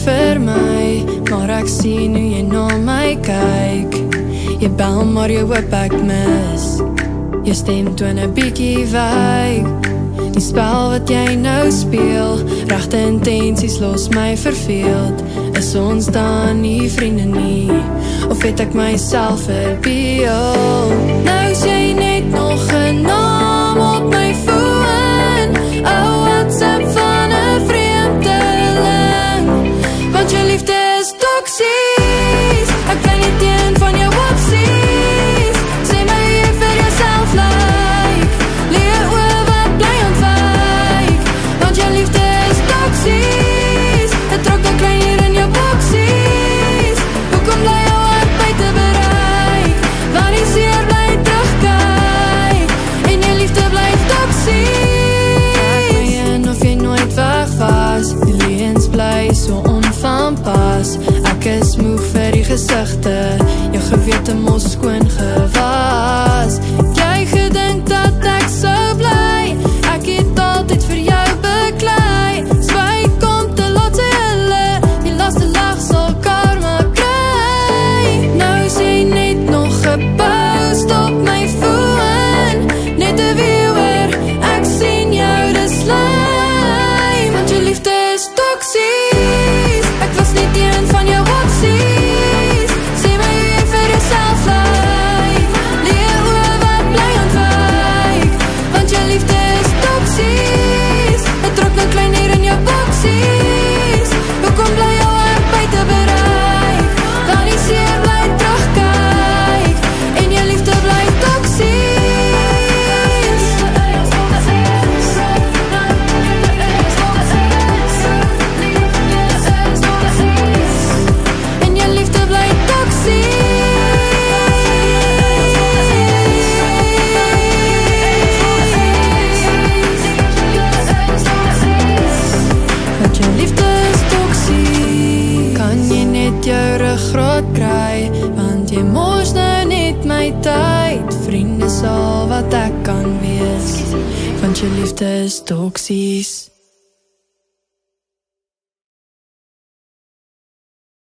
vir my, maar ek sien hoe jy na my kyk. Jy bel maar jy hoop ek mis, jou stem toon 'n bietjie wyk. Die spel wat jy nou speel, regte intensies los my verveeld. Is ons dan nie vriende nie, of het ek myself verbeel? Nou is jy net nog 'n naam op my foon, 'n WhatsApp van 'n vreemdeling. Want jou liefde is toksies, ek kan nie teen van jou opsies. Sê my hoe jy vir jouself lyk, leer oor wat bly ontwyk. Want jou liefde is toksies, het trok dan klein hier in jou boksies. Hoekom bly jou hart buite bereik, want die seer bly terugkyk, en jou liefde bly toksies. Trek my in of jy nooit weg was, die leuns bly so onvanpas. Ek is moeg vir die gesigte, jou gewete mos skoon gewas. Jy gedink dat ek sou bly, ek het altyd vir jou beklei. Spyt kom te laat sê hulle, die laaste lag sal karma kry. Nou is jy net nog 'n post op my foon, net 'n viewer, ek sien jou dis lame. Want jou liefde is toksies, ek was nie teen van jou opsies. Sê my hoe jy vir jouself lyk, leer oor wat bly ontwyk. Want jou liefde is toksies, het trok nou klein hier in jou boksies. Hoekom bly jou hart buite bereik, want die seer bly terugkyk, en jou liefde bly toksies. En jou liefde bly toksies. Want jou liefde is toksies. Kan jy net jou ruggraat kry, want jy mors nou net my tyd. Vriende is al wat ek kan wees, want jou liefde is toksies.